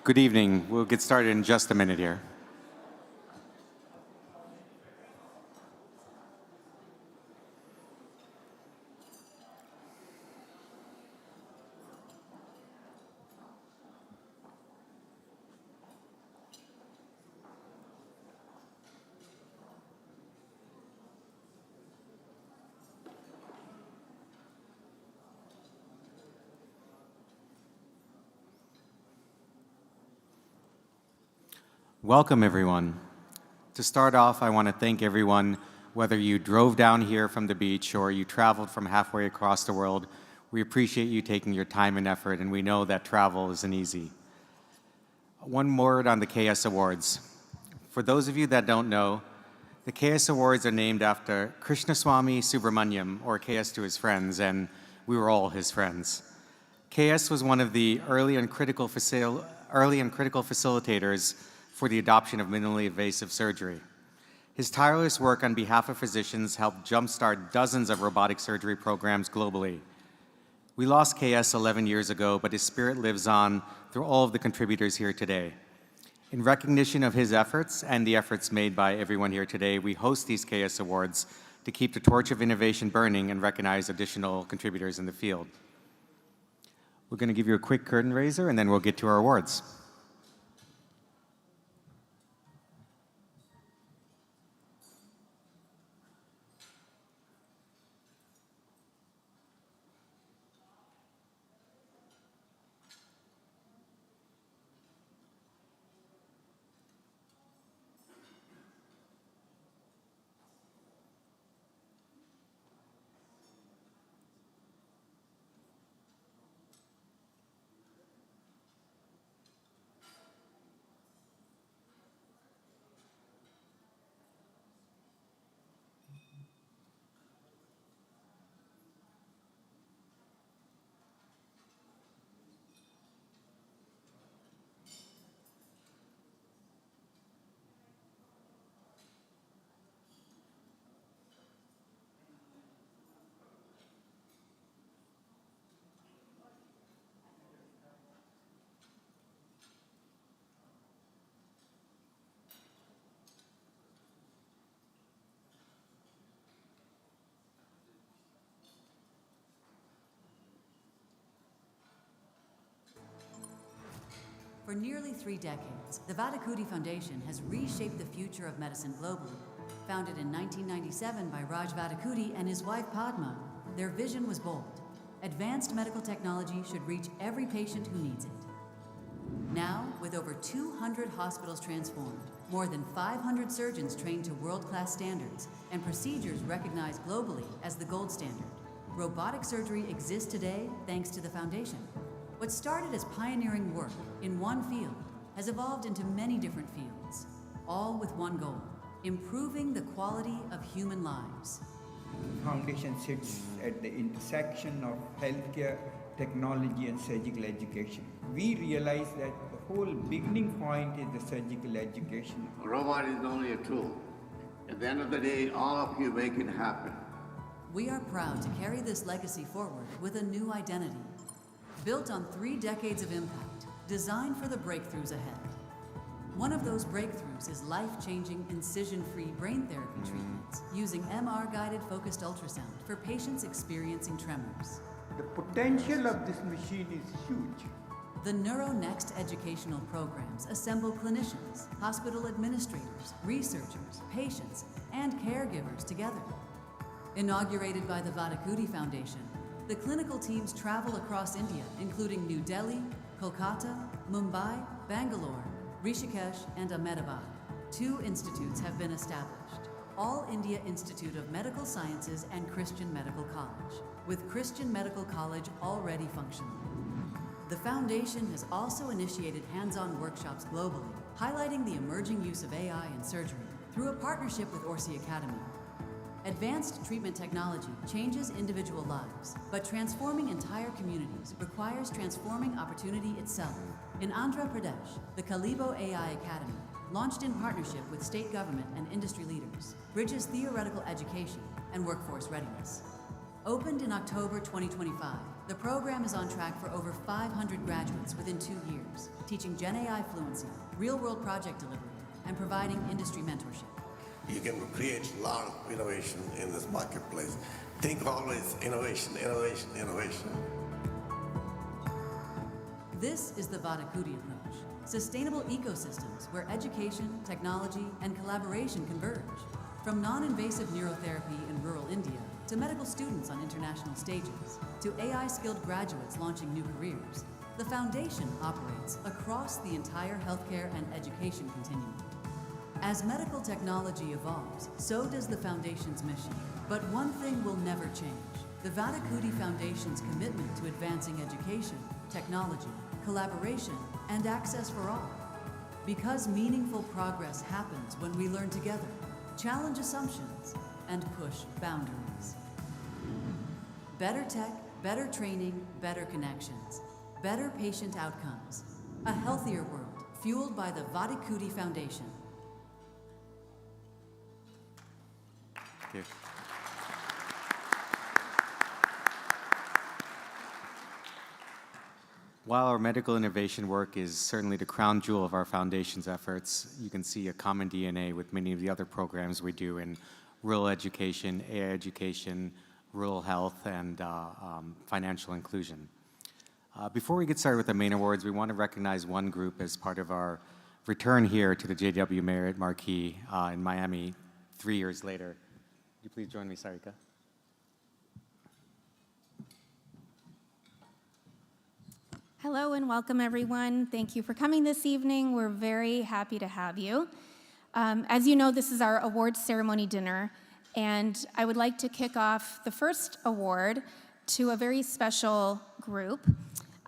Good evening. We'll get started in just a minute here. Welcome, everyone. To start off, I want to thank everyone, whether you drove down here from the beach or you traveled from halfway across the world. We appreciate you taking your time and effort, and we know that travel isn't easy. One word on the KS Awards. For those of you that don't know, the KS Awards are named after Krishnaswamy Subramaniam, or KS to his friends, and we were all his friends. KS was one of the early and critical facilitators for the adoption of minimally invasive surgery. His tireless work on behalf of physicians helped jumpstart dozens of robotic surgery programs globally. We lost KS 11 years ago, but his spirit lives on through all of the contributors here today. In recognition of his efforts and the efforts made by everyone here today, we host these KS Awards to keep the torch of innovation burning and recognize additional contributors in the field. We're going to give you a quick curtain raiser, and then we'll get to our awards. For nearly 3 decades, the Vattikuti Foundation has reshaped the future of medicine globally. Founded in 1997 by Raj Vattikuti and his wife Padma, their vision was bold. Advanced medical technology should reach every patient who needs it. Now, with over 200 hospitals transformed, more than 500 surgeons trained to world-class standards, and procedures recognized globally as the gold standard, robotic surgery exists today thanks to the Foundation. What started as pioneering work in one field has evolved into many different fields, all with one goal: improving the quality of human lives. The Foundation sits at the intersection of healthcare, technology, and surgical education. We realize that the whole beginning point is the surgical education. A robot is only a tool. At the end of the day, all of you make it happen. We are proud to carry this legacy forward with a new identity. Built on 3 decades of impact, designed for the breakthroughs ahead. One of those breakthroughs is life-changing incision-free brain therapy treatments using MR-guided focused ultrasound for patients experiencing tremors. The potential of this machine is huge. The NeuroNext educational programs assemble clinicians, hospital administrators, researchers, patients, and caregivers together. Inaugurated by the Vattikuti Foundation, the clinical teams travel across India, including New Delhi, Kolkata, Mumbai, Bangalore, Rishikesh, and Ahmedabad. 2 institutes have been established: All India Institute of Medical Sciences and Christian Medical College, with Christian Medical College already functioning. The Foundation has also initiated hands-on workshops globally, highlighting the emerging use of AI in surgery through a partnership with Orsi Academy. Advanced treatment technology changes individual lives, but transforming entire communities requires transforming opportunity itself. In Andhra Pradesh, the Kalibo AI Academy, launched in partnership with state government and industry leaders, bridges theoretical education and workforce readiness. Opened in October 2025, The program is on track for over 500 graduates within 2 years, teaching Gen AI fluency, real-world project delivery, and providing industry mentorship. You can create a lot of innovation in this marketplace. Think always innovation, innovation, innovation. This is the Vattikuti approach. Sustainable ecosystems where education, technology, and collaboration converge. From non-invasive neurotherapy in rural India to medical students on international stages to AI-skilled graduates launching new careers, the Foundation operates across the entire healthcare and education continuum. As medical technology evolves, so does the Foundation's mission. But one thing will never change: the Vattikuti Foundation's commitment to advancing education, technology, collaboration, and access for all. Because meaningful progress happens when we learn together, challenge assumptions, and push boundaries. Better tech, better training, better connections, better patient outcomes. A healthier world fueled by the Vattikuti Foundation. Thank you. While our medical innovation work is certainly the crown jewel of our foundation's efforts, you can see a common DNA with many of the other programs we do in rural education, AI education, rural health, and financial inclusion. Before we get started with the main awards, we want to recognize one group as part of our return here to the JW Marriott Marquis in Miami 3 years later. Would you please join me, Sarika? Hello and welcome, everyone. Thank you for coming this evening. We're very happy to have you. As you know, this is our awards ceremony dinner, and I would like to kick off the first award to a very special group.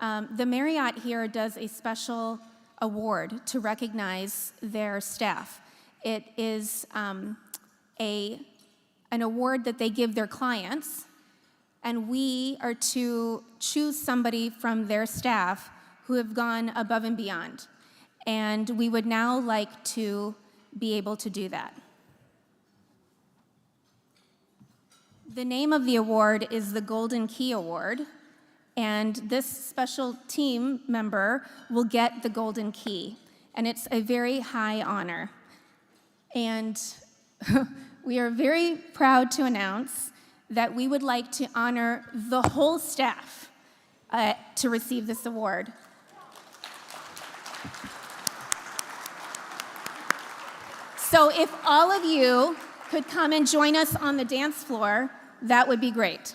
The Marriott here does a special award to recognize their staff. It is an award that they give their clients, and we are to choose somebody from their staff who have gone above and beyond. And we would now like to be able to do that. The name of the award is the Golden Key Award, and this special team member will get the Golden Key, and it's a very high honor. And we are very proud to announce that we would like to honor the whole staff to receive this award. So if all of you could come and join us on the dance floor, that would be great.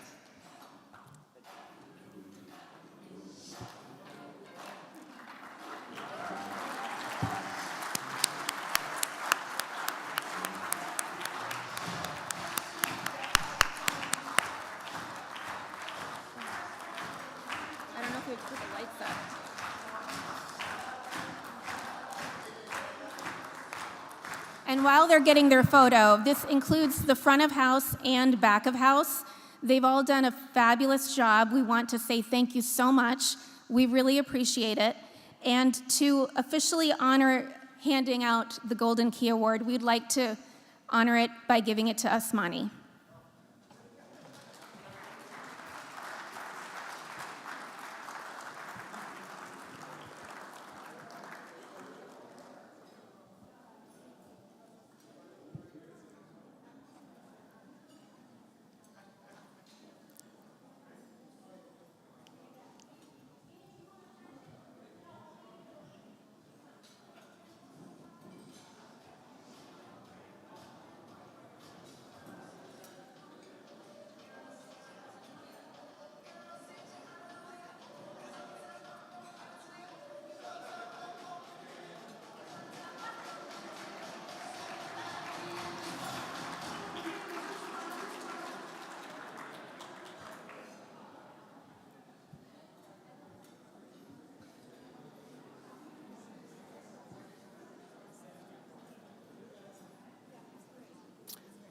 And while they're getting their photo, this includes the front of house and back of house. They've all done a fabulous job. We want to say thank you so much. We really appreciate it. And to officially honor handing out the Golden Key Award, we'd like to honor it by giving it to Asmani.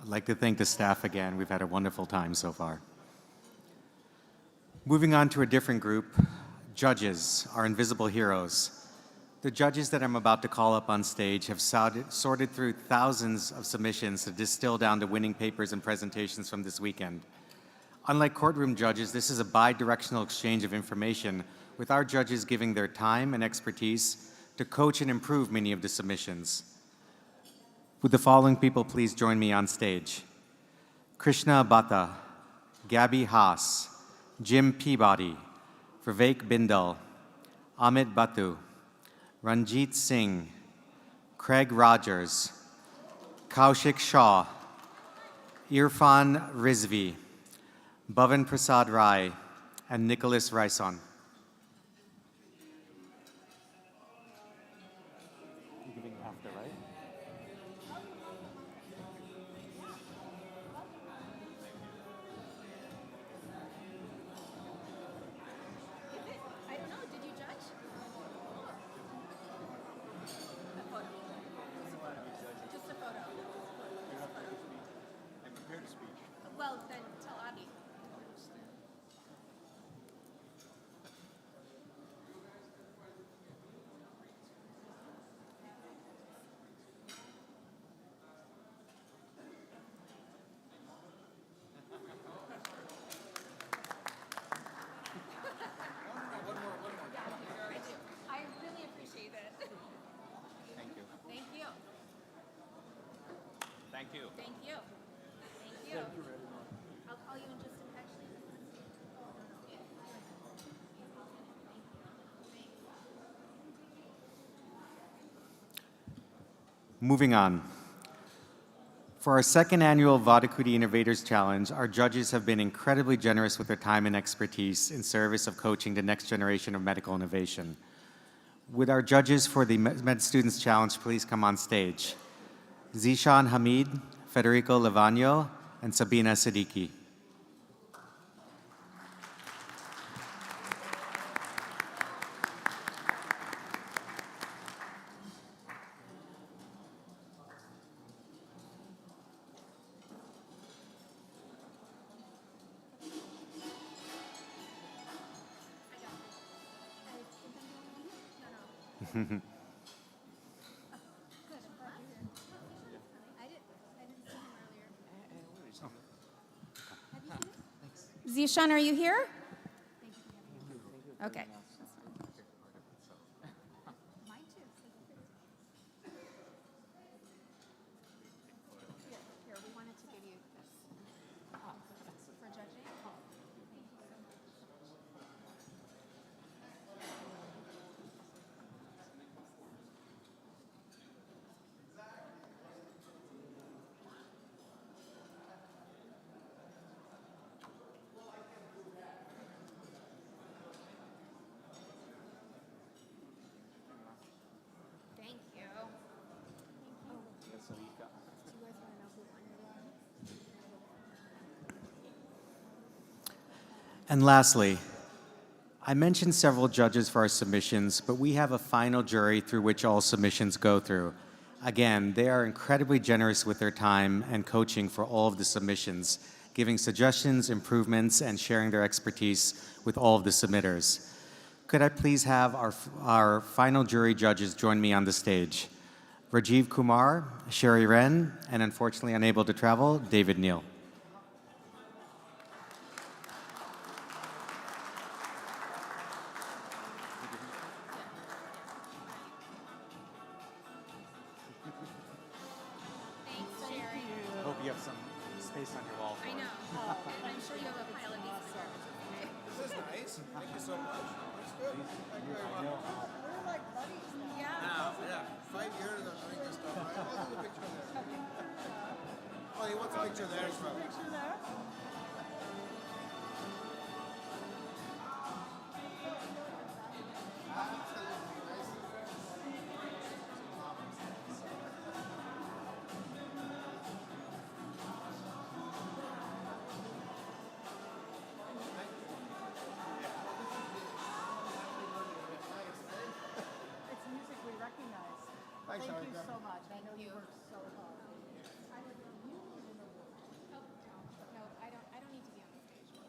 I'd like to thank the staff again. We've had a wonderful time so far. Moving on to a different group, judges, our invisible heroes. The judges that I'm about to call up on stage have sorted through thousands of submissions to distill down to winning papers and presentations from this weekend. Unlike courtroom judges, this is a bi-directional exchange of information, with our judges giving their time and expertise to coach and improve many of the submissions. Would the following people please join me on stage? Krishna Bhatta, Gabby Haas, Jim Peabody, Vivek Bindal, Amit Batu, Ranjit Singh, Craig Rogers, Kaushik Shaw, Irfan Rizvi, Bhavan Prasad Rai, and Nicholas Raison. You're giving after, right? I don't know. Did you judge? A photo. Just a photo. I'm prepared to speak. Well, then tell Abby. I really appreciate it. Thank you. Thank you. Thank you. Thank you. Thank you. I'll call you in just a actually. Moving on. For our second annual Vattikuti Innovators Challenge, our judges have been incredibly generous with their time and expertise in service of coaching the next generation of medical innovation. Would our judges for the Med Students Challenge please come on stage? Zishan Hamid, Federico Lavagno, and Sabina Siddiqui. Zishan, are you here? Okay. Here, we wanted to give you this for judging. Thank you. And lastly, I mentioned several judges for our submissions, but we have a final jury through which all submissions go through. Again, they are incredibly generous with their time and coaching for all of the submissions, giving suggestions, improvements, and sharing their expertise with all of the submitters. Could I please have our final jury judges join me on the stage? Rajiv Kumar, Sherry Wren, and unfortunately unable to travel, David Neal. Thanks, Sherry. Hope you have some space on your wall. I know. And I'm sure you have a pile of these today. This is nice. Thank you so much. That's good. Thank you very much. We're like buddies now. Yeah. 5 years of doing this stuff. Right? I'll do the picture there. Oh, he wants a picture there as well. Picture there. It's music we recognize. Thank you so much. I know you worked so hard. No, I don't need to be on the stage.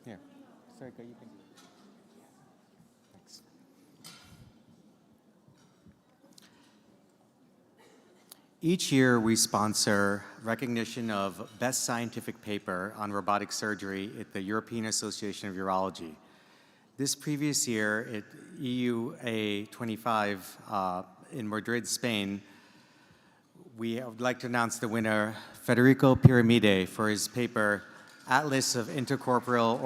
Here. Sarika, you can do it. Thanks. Each year, we sponsor recognition of Best Scientific Paper on Robotic Surgery at the European Association of Urology. This previous year at EUA 25 in Madrid, Spain, we would like to announce the winner, Federico Piramide, for his paper, Atlas of Intercorporeal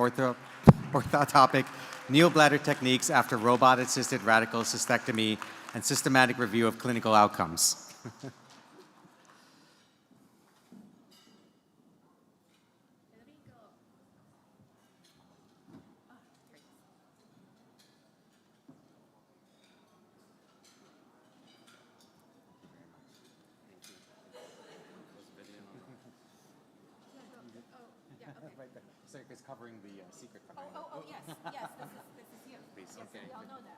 Orthotopic Neobladder Techniques After Robot-Assisted Radical Cystectomy and Systematic Review of Clinical Outcomes. Sarika's covering the secret behind it. Oh, yes, yes, this is you. Please, Yes, okay. we all know that.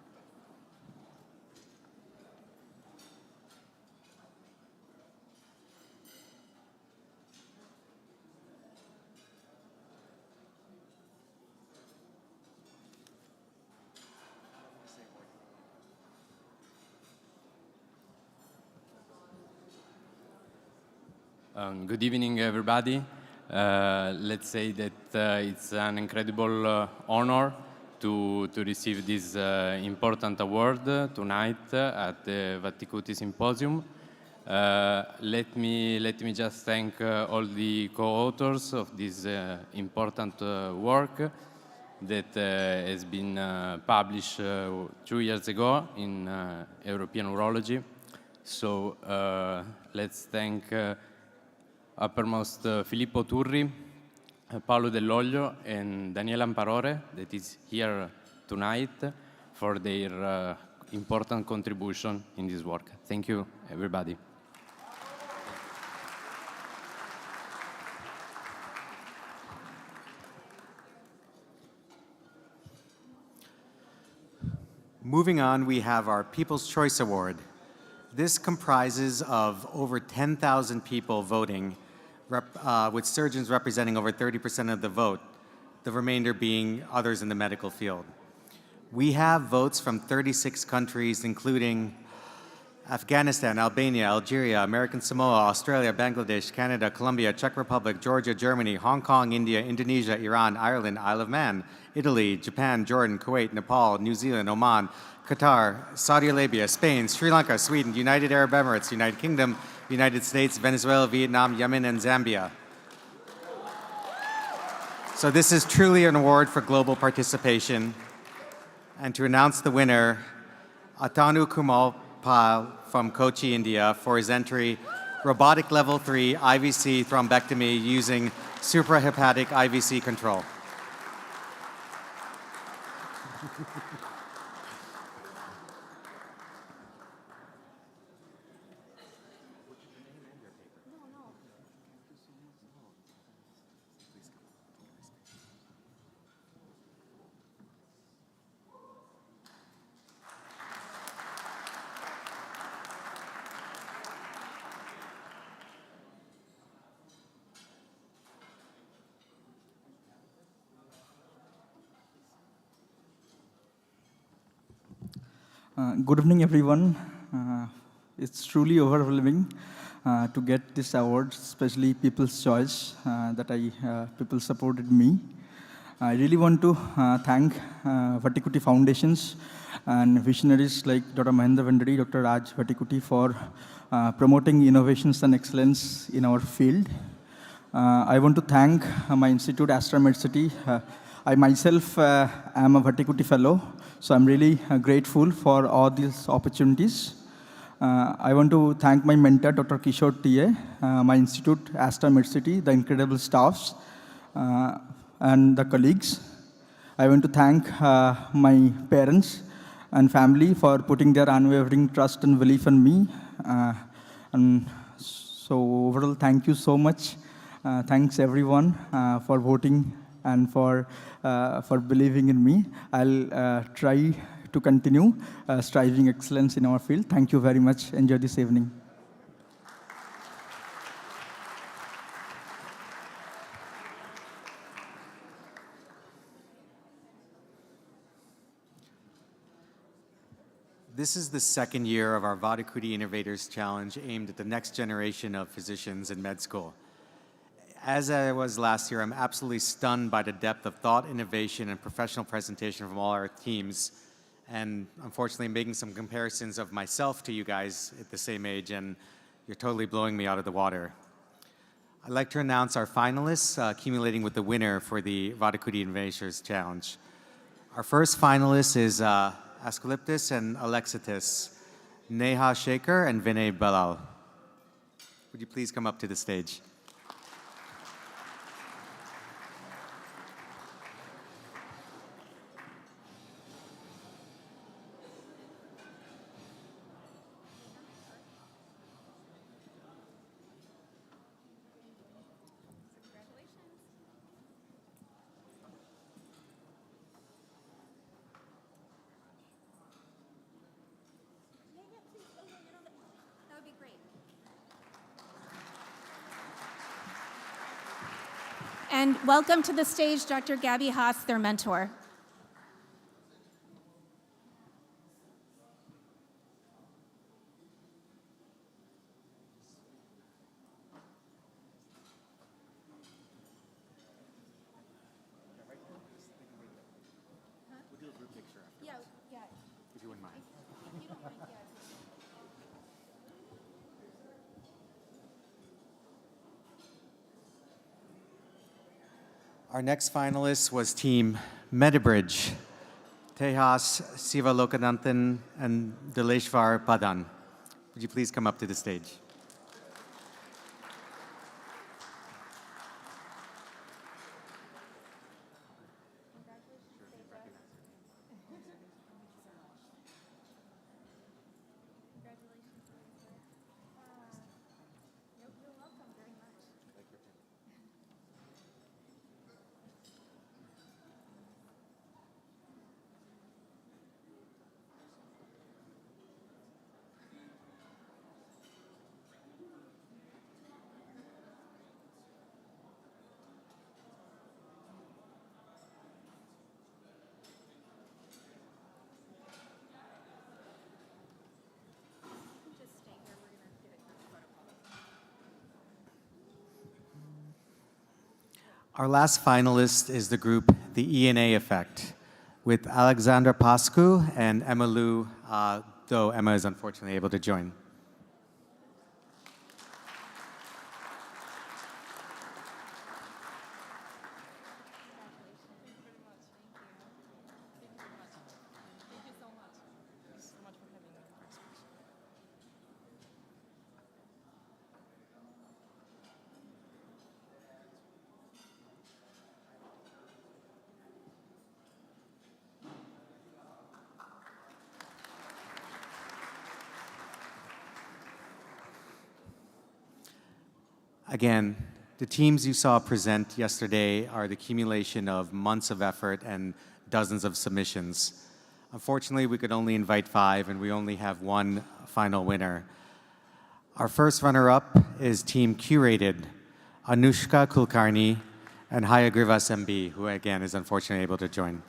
Good evening, everybody. Let's say that it's an incredible honor to receive this important award tonight at the Vattikuti Symposium. Let me just thank all the co-authors of this important work that has been published 2 years ago in European Urology. So let's thank uppermost Filippo Turri, Paolo Dell'Olio, and Daniela Amparore, that is here tonight, for their important contribution in this work. Thank you, everybody. Moving on, we have our People's Choice Award. This comprises of over 10,000 people voting, with surgeons representing over 30% of the vote, the remainder being others in the medical field. We have votes from 36 countries, including Afghanistan, Albania, Algeria, American Samoa, Australia, Bangladesh, Canada, Colombia, Czech Republic, Georgia, Germany, Hong Kong, India, Indonesia, Iran, Ireland, Isle of Man, Italy, Japan, Jordan, Kuwait, Nepal, New Zealand, Oman, Qatar, Saudi Arabia, Spain, Sri Lanka, Sweden, United Arab Emirates, United Kingdom, United States, Venezuela, Vietnam, Yemen, and Zambia. So this is truly an award for global participation. And to announce the winner, Atanu Kumal Pal from Kochi, India, for his entry, Robotic Level 3 IVC thrombectomy using suprahepatic IVC control. Good evening, everyone. It's truly overwhelming to get this award, especially People's Choice, people supported me. I really want to thank Vattikuti Foundations and visionaries like Dr. Mahendra Vendari, Dr. Raj Vattikuti for promoting innovations and excellence in our field. I want to thank my institute, Astra Medcity. I myself am a Vattikuti fellow, so I'm really grateful for all these opportunities. I want to thank my mentor, Dr. Kishore T.A., my institute, Astra Medcity, the incredible staffs, and the colleagues. I want to thank my parents and family for putting their unwavering trust and belief in me. And so overall, thank you so much. Thanks everyone for voting and for believing in me. I'll try to continue striving excellence in our field. Thank you very much. Enjoy this evening. This is the second year of our Vattikuti Innovators Challenge aimed at the next generation of physicians in med school. As I was last year, I'm absolutely stunned by the depth of thought, innovation, and professional presentation from all our teams. And unfortunately, making some comparisons of myself to you guys at the same age, and you're totally blowing me out of the water. I'd like to announce our finalists, accumulating with the winner for the Vattikuti Innovators Challenge. Our first finalist is Asclepius and Alexitis, Neha Shaker and Vinay Balal. Would you please come up to the stage? And welcome to the stage, Dr. Gabby Haas, their mentor. If you wouldn't mind. Our next finalist was Team Medibridge, Tejas Sivalokananthan and Dileshvar Padan. Would you please come up to the stage? Our last finalist is the group The ENA Effect, with Alexandra Pascu and Emma Liu, though Emma is unfortunately able to join. Again, the teams you saw present yesterday are the accumulation of months of effort and dozens of submissions. Unfortunately, we could only invite 5, and we only have one final winner. Our first runner-up is Team Curated, Anushka Kulkarni and Hayagrivas MB, who again is unfortunately able to join.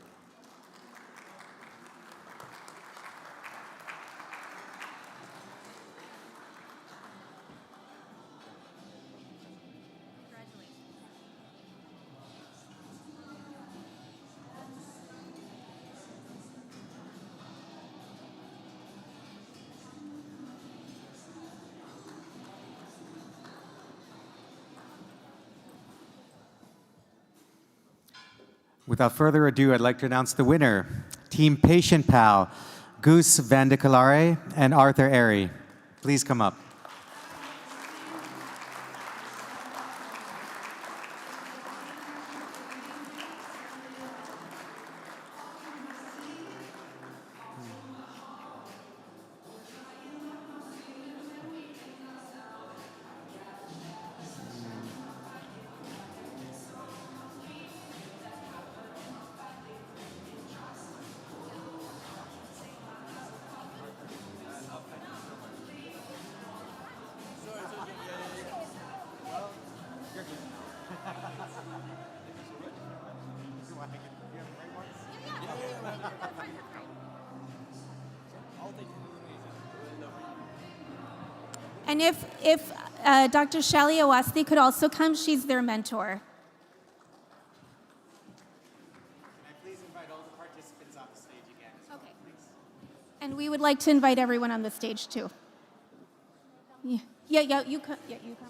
Without further ado, I'd like to announce the winner. Team Patient Pal, Goose Vandicalare and Arthur Airy. Please come up. And if Dr. Shali Awasthi could also come, she's their mentor. Please invite all the participants on the stage again. Okay. And we would like to invite everyone on the stage too. Yeah, you come. Yeah, you come.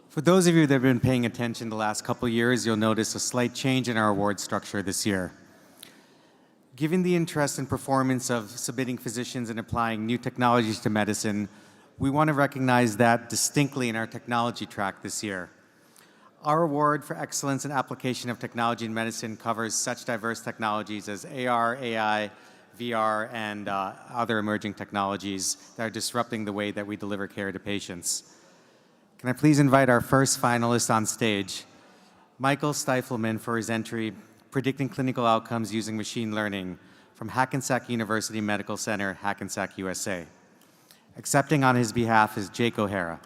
For those of you that have been paying attention the last couple of years, you'll notice a slight change in our award structure this year. Given the interest and performance of submitting physicians and applying new technologies to medicine, we want to recognize that distinctly in our technology track this year. Our award for excellence in application of technology in medicine covers such diverse technologies as AR, AI, VR, and other emerging technologies that are disrupting the way that we deliver care to patients. Can I please invite our first finalist on stage, Michael Stifelman, for his entry, Predicting Clinical Outcomes Using Machine Learning, from Hackensack University Medical Center, Hackensack, USA. Accepting on his behalf is Jake O'Hara.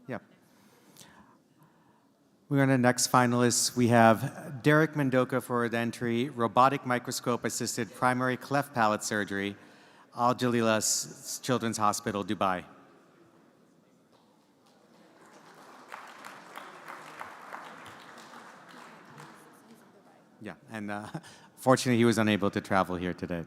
Yep. We're on the next finalists. We have Derek Mendoka for the entry, Robotic Microscope-Assisted Primary Cleft Palate Surgery, Al Jalila Children's Hospital, Dubai. Yeah, and fortunately he was unable to travel here today.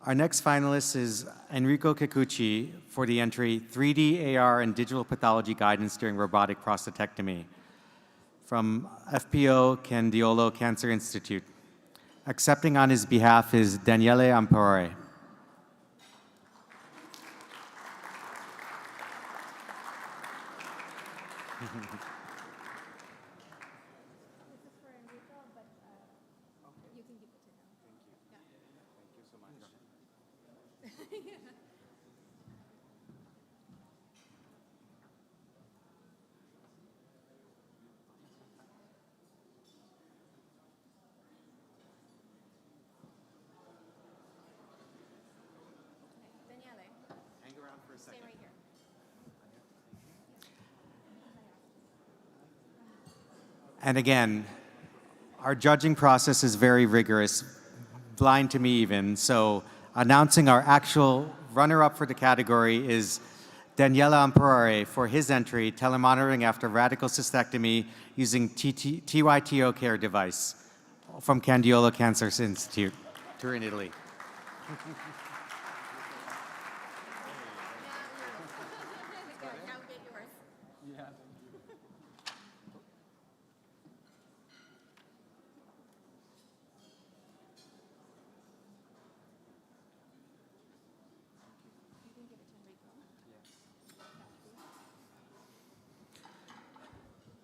Our next finalist is Enrico Kikuchi for the entry 3D, AR, and Digital Pathology Guidance During Robotic Prostatectomy from FPO Candiolo Cancer Institute. Accepting on his behalf is Daniele Ampore. And again, our judging process is very rigorous, blind to me even. So announcing our actual runner-up for the category is Daniela Amparare for his entry, telemonitoring after radical cystectomy using TYTO care device from Candiolo Cancer Institute, Turin, Italy.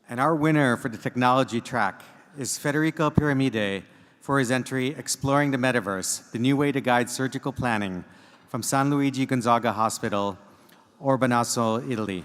And our winner for the technology track is Federico Piramide for his entry, Exploring the Metaverse, the New Way to Guide Surgical Planning, from San Luigi Gonzaga Hospital, Urbanaso, Italy.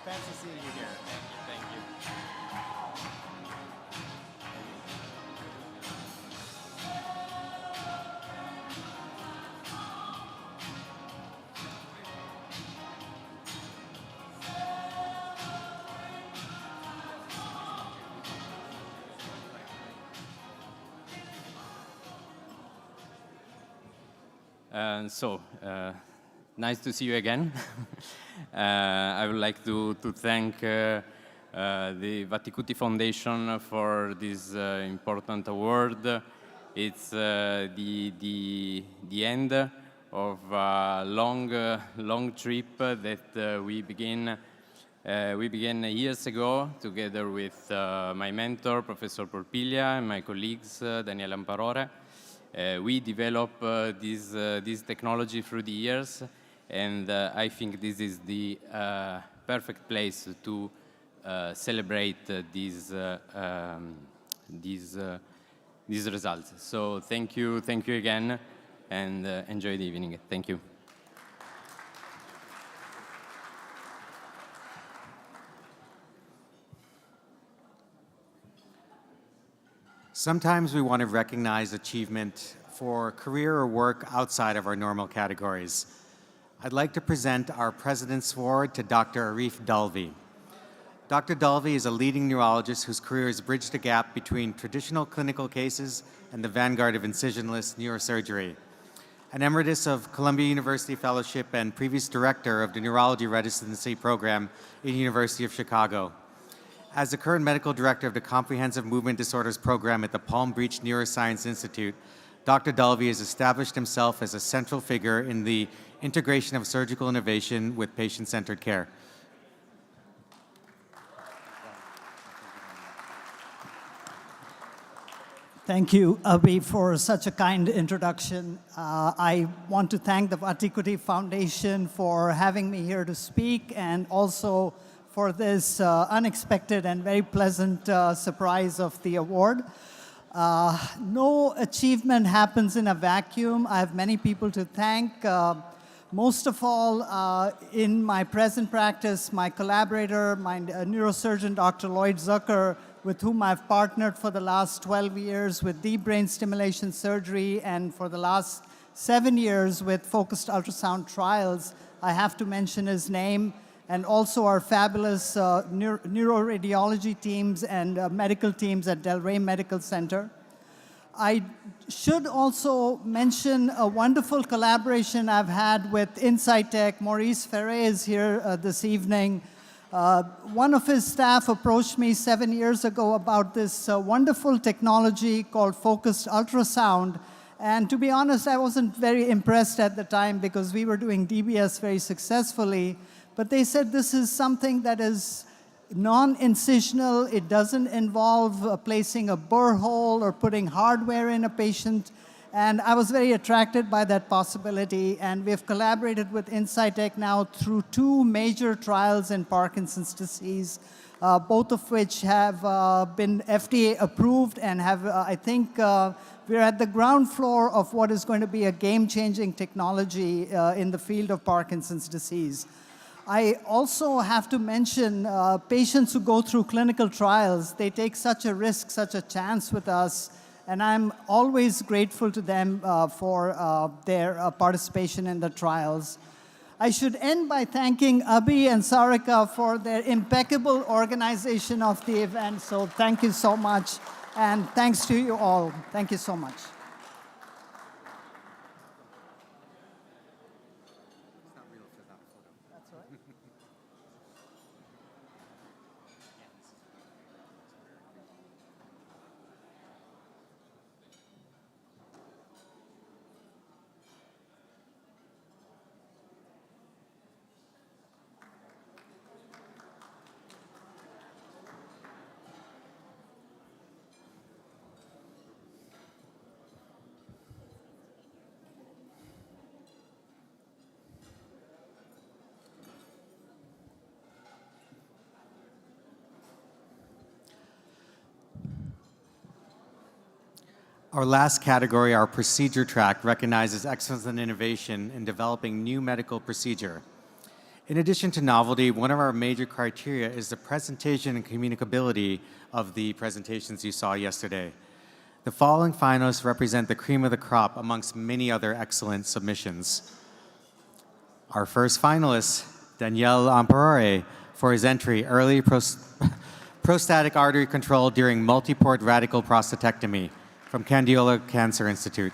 Fancy seeing you here. Thank you. Nice to see you again. I would like to thank the Vattikuti Foundation for this important award. It's the end of a long trip that we began years ago together with my mentor, Professor Porpiglia, and my colleagues, Daniele Amparore. We developed this technology through the years, and I think this is the perfect place to celebrate these results. So thank you again, and enjoy the evening. Thank you. Sometimes we want to recognize achievement for career or work outside of our normal categories. I'd like to present our President's Award to Dr. Arif Dalvi. Dr. Dalvi is a leading neurologist whose career has bridged a gap between traditional clinical cases and the vanguard of incisionless neurosurgery. An emeritus of Columbia University Fellowship and previous director of the Neurology Residency Program in the University of Chicago. As the current medical director of the Comprehensive Movement Disorders Program at the Palm Beach Neuroscience Institute, Dr. Dalvi has established himself as a central figure in the integration of surgical innovation with patient-centered care. Thank you, Abhi, for such a kind introduction. I want to thank the Vattikuti Foundation for having me here to speak, and also for this unexpected and very pleasant surprise of the award. No achievement happens in a vacuum. I have many people to thank. Most of all, in my present practice, my collaborator, my neurosurgeon, Dr. Lloyd Zucker, with whom I've partnered for the last 12 years with deep brain stimulation surgery, and for the last 7 years with focused ultrasound trials. I have to mention his name, and also our fabulous neuroradiology teams and medical teams at Delray Medical Center. I should also mention a wonderful collaboration I've had with Insightec. Maurice Ferre is here this evening. One of his staff approached me 7 years ago about this wonderful technology called focused ultrasound. And to be honest, I wasn't very impressed at the time because we were doing DBS very successfully. But they said this is something that is non-incisional. It doesn't involve placing a burr hole or putting hardware in a patient. And I was very attracted by that possibility. And we've collaborated with Insightec now through 2 major trials in Parkinson's disease, both of which have been FDA approved and have, I think, we're at the ground floor of what is going to be a game-changing technology in the field of Parkinson's disease. I also have to mention patients who go through clinical trials. They take such a risk, such a chance with us, and I'm always grateful to them for their participation in the trials. I should end by thanking Abhi and Sarika for their impeccable organization of the event. So thank you so much, and thanks to you all. Thank you so much. Our last category, our procedure track, recognizes excellence and innovation in developing new medical procedure. In addition to novelty, one of our major criteria is the presentation and communicability of the presentations you saw yesterday. The following finalists represent the cream of the crop amongst many other excellent submissions. Our first finalist, Danielle Amperore, for his entry, early prostatic artery control during multiport radical prostatectomy from Candiola Cancer Institute.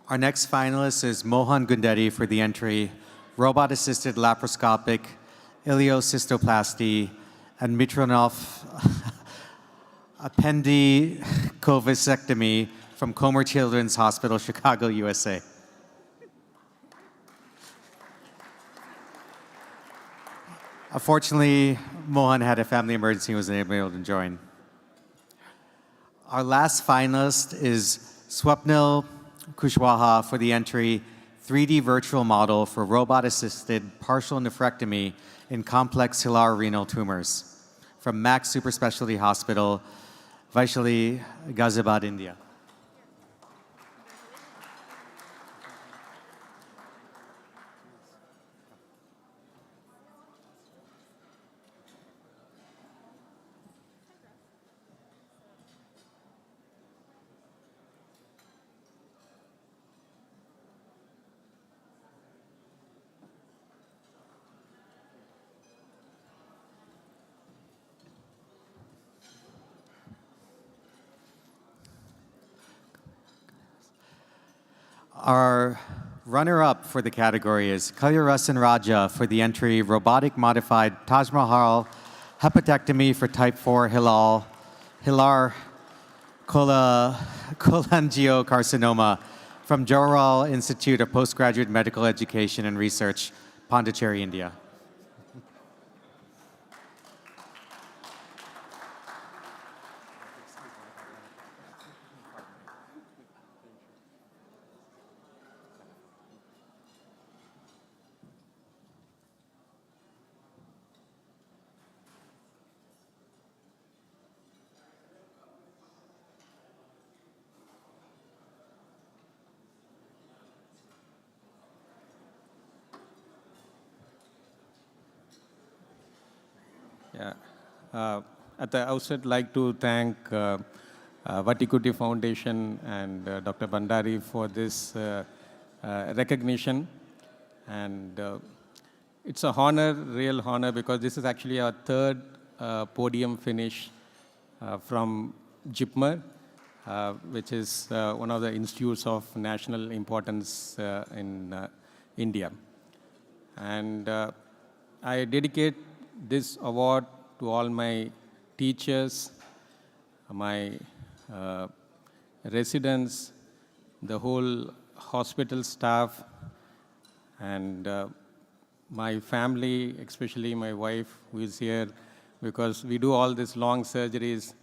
Our next finalist is Mohan Gundeti for the entry Robot-Assisted Laparoscopic Ileocystoplasty and Mitronoff Appendicovasectomy from Comer Children's Hospital, Chicago, USA. Unfortunately, Mohan had a family emergency and was unable to join. Our last finalist is Swapnil Kushwaha for the entry 3D virtual model for robot-assisted partial nephrectomy in complex hilar renal tumors from Max Super Specialty Hospital, Vaishali, Ghaziabad, India. Our runner-up for the category is Kalyarasan Raja for the entry Robotic Modified Taj Mahal Hepatectomy for Type 4 Hilar Cholangiocarcinoma from Johar Institute of Postgraduate Medical Education and Research, Pondicherry, India. At the outset, I'd like to thank Vattikuti Foundation and Dr. Bandari for this recognition. And it's a honor, real honor, because this is actually our third podium finish from JIPMER, which is one of the institutes of national importance in India. And I dedicate this award to all my teachers, my residents, the whole hospital staff, and my family, especially my wife who is here, because we do all these long surgeries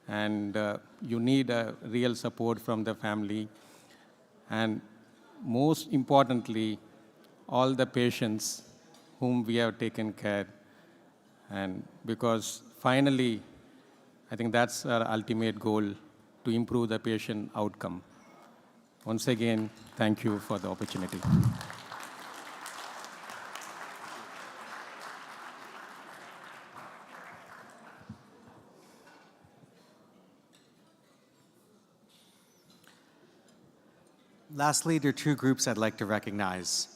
and you need a real support from the family. And most importantly, all the patients whom we have taken care. And because finally, I think that's our ultimate goal, to improve the patient outcome. Once again, thank you for the opportunity. Lastly, there are two groups I'd like to recognize.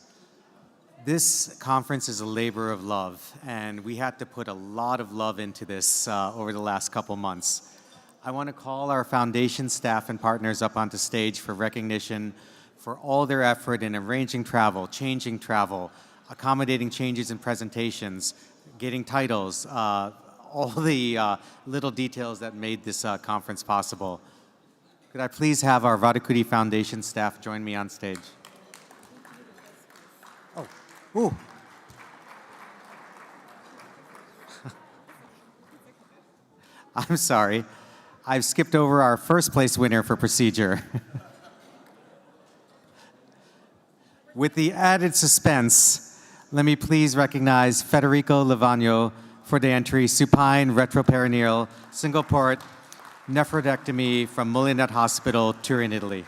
This conference is a labor of love, and we had to put a lot of love into this over the last couple months. I want to call our foundation staff and partners up onto stage for recognition for all their effort in arranging travel, changing travel, accommodating changes in presentations, getting titles, all the little details that made this conference possible. Could I please have our Vattikuti Foundation staff join me on stage? Oh, ooh. I'm sorry. I've skipped over our first place winner for procedure. With the added suspense, let me please recognize Federico Lavagno for the entry supine retroperineal single port nephrodectomy from Molinet Hospital, Turin, Italy.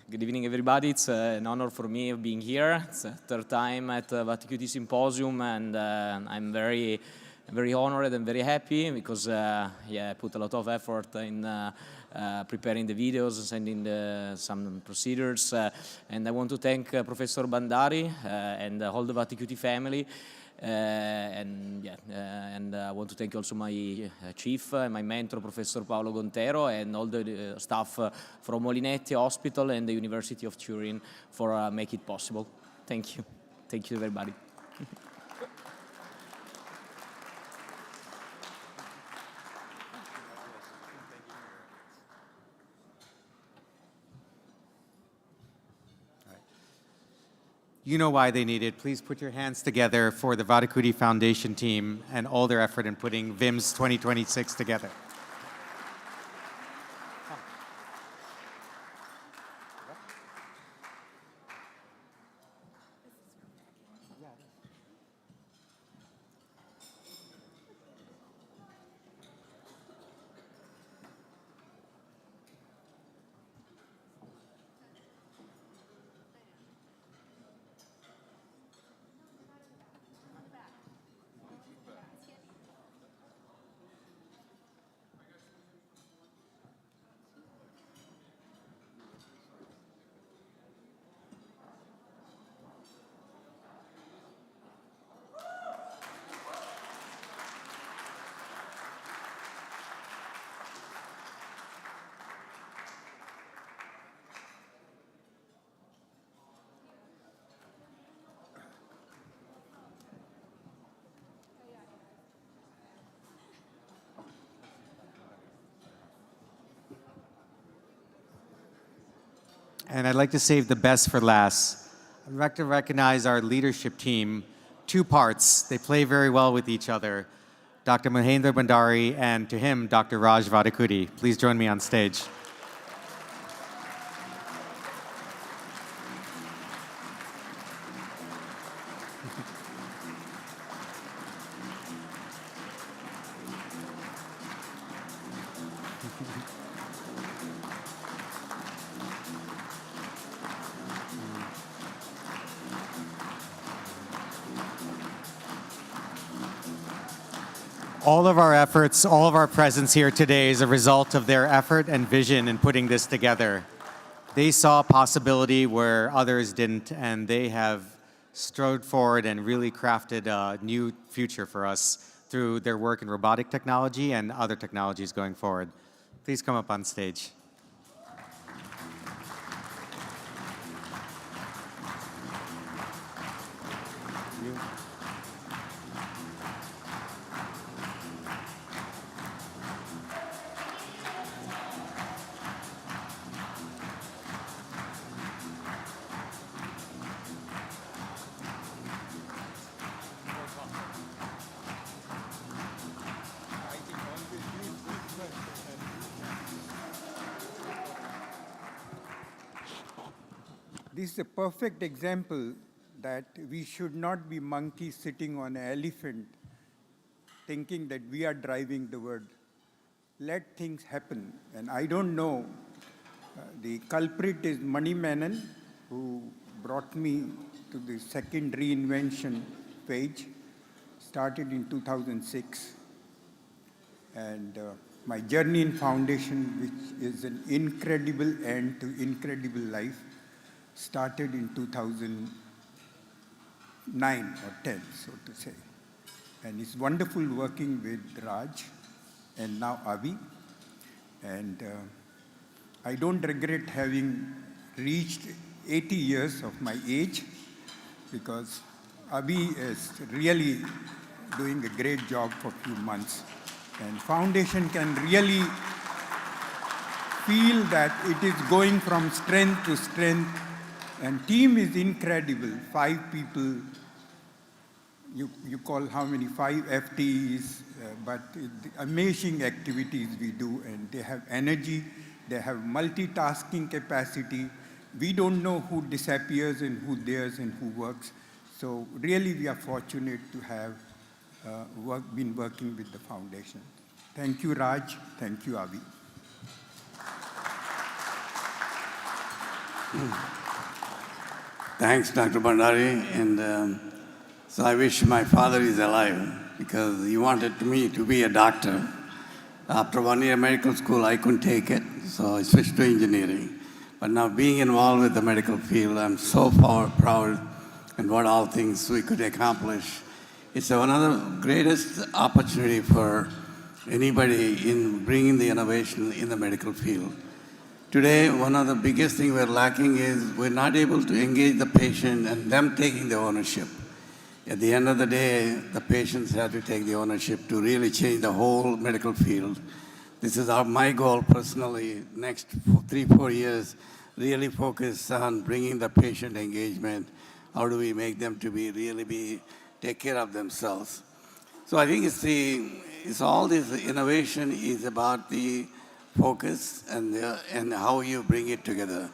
Good evening, everybody. It's an honor for me being here. It's the third time at Vattikuti Symposium, and I'm very honored and very happy because I put a lot of effort in preparing the videos, sending some procedures, and I want to thank Professor Bandari and the whole Vattikuti family. And I want to thank also my chief and my mentor, Professor Paolo Gontero, and all the staff from Molinetti Hospital and the University of Turin for making it possible. Thank you. Thank you, everybody. You know why they need it. Please put your hands together for the Vattikuti Foundation team and all their effort in putting VIMS 2026 together. And I'd like to save the best for last. I'd like to recognize our leadership team, two parts. They play very well with each other. Dr. Mahendra Bandari and to him, Dr. Raj Vattikuti. Please join me on stage. All of our efforts, all of our presence here today is a result of their effort and vision in putting this together. They saw a possibility where others didn't, and they have strode forward and really crafted a new future for us through their work in robotic technology and other technologies going forward. Please come up on stage. This is a perfect example that we should not be monkeys sitting on an elephant thinking that we are driving the world. Let things happen. And I don't know The culprit is Mani Menon, who brought me to the second reinvention page, started in 2006. And my journey in foundation, which is an incredible end to incredible life, started in 2009 or 10, so to say. And it's wonderful working with Raj and now Avi. And I don't regret having reached 80 years of my age, because Avi is really doing a great job for a few months. And foundation can really feel that it is going from strength to strength. And team is incredible. 5 people, you call how many? 5 FTEs, but amazing activities we do, and they have energy, they have multitasking capacity. We don't know who disappears and who dares and who works. So really we are fortunate to have been working with the foundation. Thank you, Raj. Thank you, Avi. Thanks, Dr. Bhandari. And so I wish my father is alive, because he wanted me to be a doctor. After 1 year medical school, I couldn't take it, so I switched to engineering. But now being involved with the medical field, I'm so proud and what all things we could accomplish. It's one of the greatest opportunity for anybody in bringing the innovation in the medical field. Today, one of the biggest things we're lacking is we're not able to engage the patient and them taking the ownership. At the end of the day, the patients have to take the ownership to really change the whole medical field. This is my goal personally, next 3-4 years, really focus on bringing the patient engagement. How do we make them to take care of themselves? So I think it's all this innovation is about the focus and how you bring it together.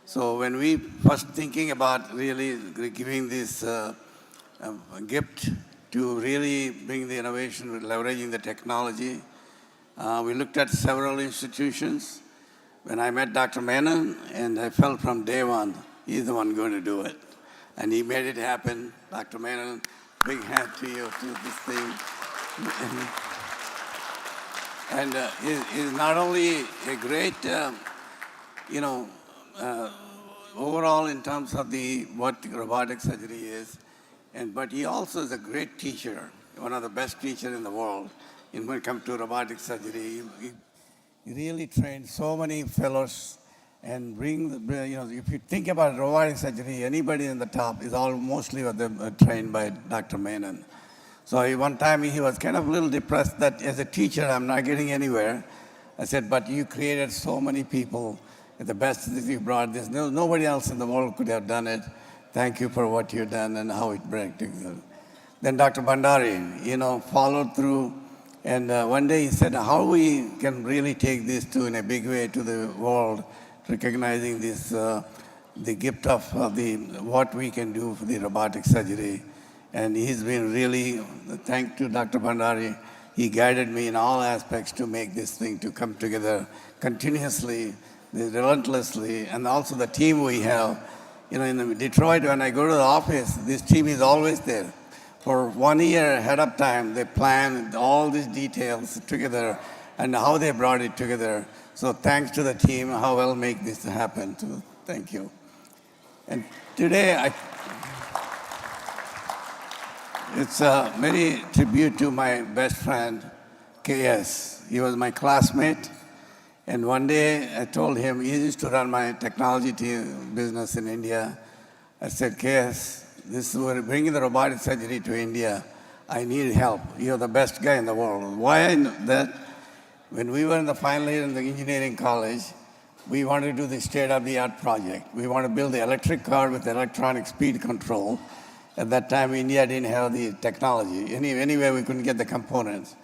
So when we first thinking about really giving this gift to really bring the innovation with leveraging the technology, we looked at several institutions. When I met Dr. Menon, and I felt from day one, he's the one going to do it. And he made it happen. Dr. Menon, big hand to you to this thing. And is not only a great, overall in terms of what robotic surgery is, but he also is a great teacher, one of the best teachers in the world. And when it comes to robotic surgery, he really trained so many fellows and if you think about robotic surgery, anybody in the top is all mostly trained by Dr. Menon. So one time he was kind of a little depressed that as a teacher, I'm not getting anywhere. I said, but you created so many people. The best that you brought this. Nobody else in the world could have done it. Thank you for what you've done and how it brought together. Then Dr. Bhandari, followed through. And one day he said, how we can really take this in a big way to the world, recognizing this, the gift of what we can do for the robotic surgery. And he's been really, thanks to Dr. Bhandari, he guided me in all aspects to make this thing to come together continuously, relentlessly, and also the team we have. In Detroit, when I go to the office, this team is always there. For 1 year ahead of time, they planned all these details together and how they brought it together. So thanks to the team, how well make this happen. So thank you. And today, it's a very tribute to my best friend, KS. He was my classmate. And one day I told him, he used to run my technology business in India. I said, KS, we're bringing the robotic surgery to India. I need help. You're the best guy in the world. Why I know that? When we were in the final year in the engineering college, we wanted to do the state-of-the-art project. We want to build the electric car with electronic speed control. At that time, India didn't have the technology. Anyway, we couldn't get the components.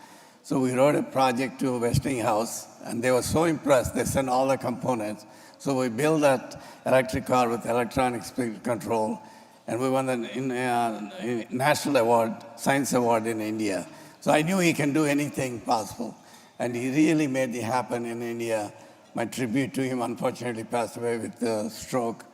So we wrote a project to Westinghouse, and they were so impressed, they sent all the components. So we built that electric car with electronic speed control, and we won the National Award, Science Award in India. So I knew he can do anything possible. And he really made it happen in India my tribute to him. Unfortunately passed away with a stroke,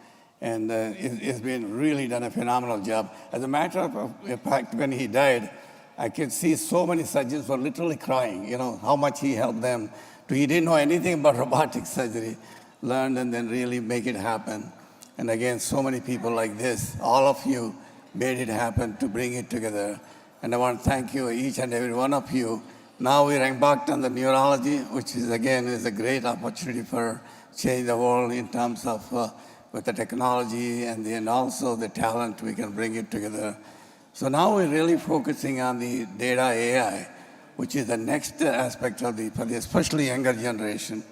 and he's been really done a phenomenal job. As a matter of fact, when he died, I could see so many surgeons were literally crying, how much he helped them. He didn't know anything about robotic surgery, learned and then really make it happen. And again, so many people like this, all of you made it happen to bring it together. And I want to thank you, each and every one of you. Now we're embarked on the neurology, which is again is a great opportunity for change the world in terms of with the technology and then also the talent, we can bring it together. So now we're really focusing on the data AI, which is the next aspect of for the especially younger generation.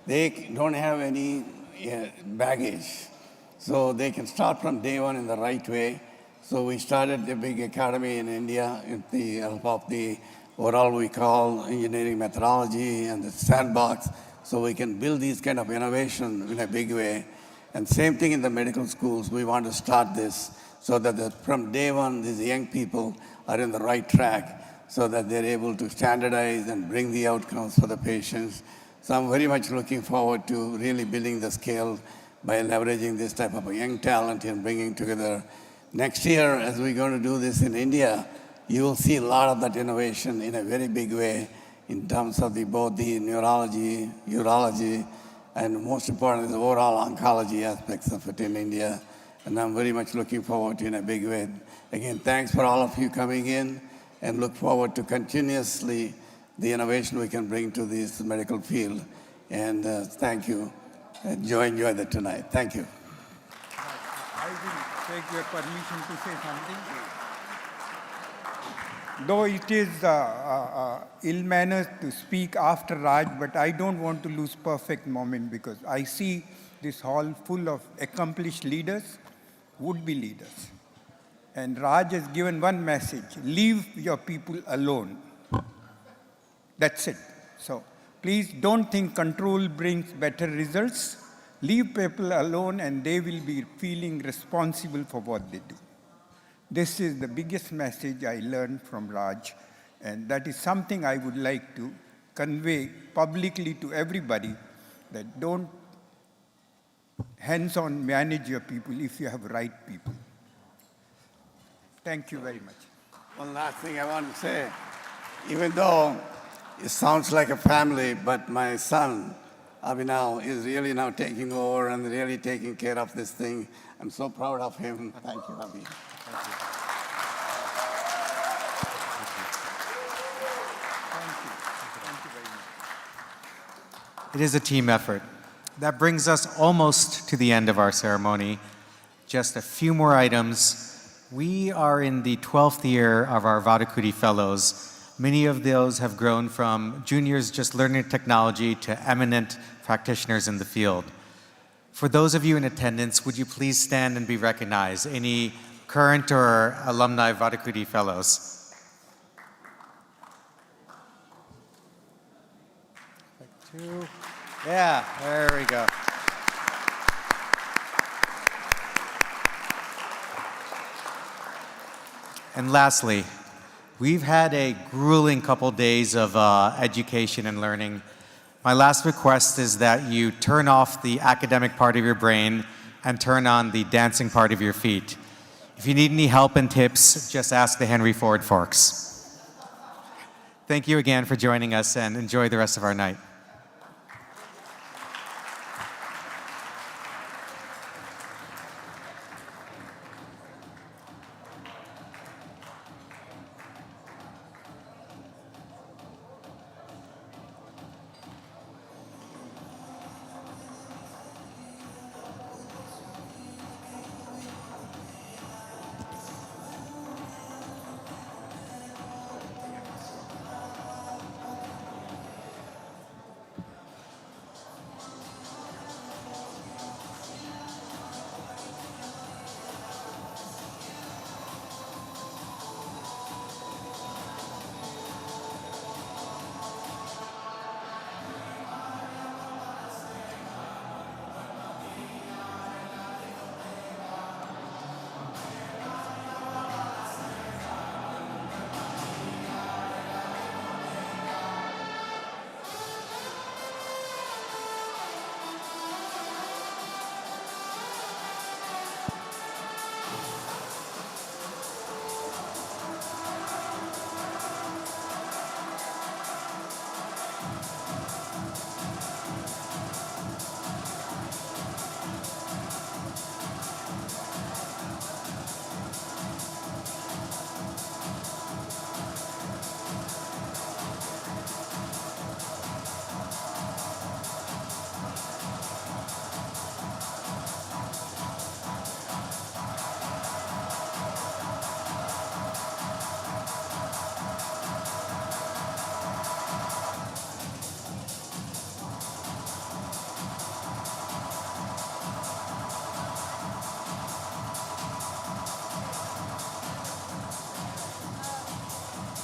They don't have any baggage, so they can start from day one in the right way. So we started a big academy in India with the help of the what all we call engineering methodology and the sandbox, so we can build these kind of innovation in a big way. And same thing in the medical schools, we want to start this so that from day one, these young people are in the right track so that they're able to standardize and bring the outcomes for the patients. So I'm very much looking forward to really building the scale by leveraging this type of young talent and bringing together. Next year, as we're going to do this in India, you will see a lot of that innovation in a very big way in terms of both the neurology, urology, and most important is the overall oncology aspects of it in India. And I'm very much looking forward to it in a big way. Again, thanks for all of you coming in, and look forward to continuously the innovation we can bring to this medical field. And thank you. Enjoy that tonight. Thank you. I will take your permission to say something. Though it is ill manners to speak after Raj, but I don't want to lose perfect moment because I see this hall full of accomplished leaders, would-be leaders. And Raj has given one message: leave your people alone. That's it. So please don't think control brings better results. Leave people alone and they will be feeling responsible for what they do. This is the biggest message I learned from Raj, and that is something I would like to convey publicly to everybody, that don't hands-on manage your people if you have right people. Thank you very much. One last thing I want to say, even though it sounds like a family, but my son, Abhinav, is really now taking over and really taking care of this thing. I'm so proud of him. Thank you, Abhi. Thank you. It is a team effort. That brings us almost to the end of our ceremony. Just a few more items. We are in the 12th year of our Vattikuti Fellows. Many of those have grown from juniors just learning technology to eminent practitioners in the field. For those of you in attendance, would you please stand and be recognized? Any current or alumni Vattikuti Fellows? Yeah, there we go. And lastly, we've had a grueling couple days of education and learning. My last request is that you turn off the academic part of your brain and turn on the dancing part of your feet. If you need any help and tips, just ask the Henry Ford Forks. Thank you again for joining us, and enjoy the rest of our night.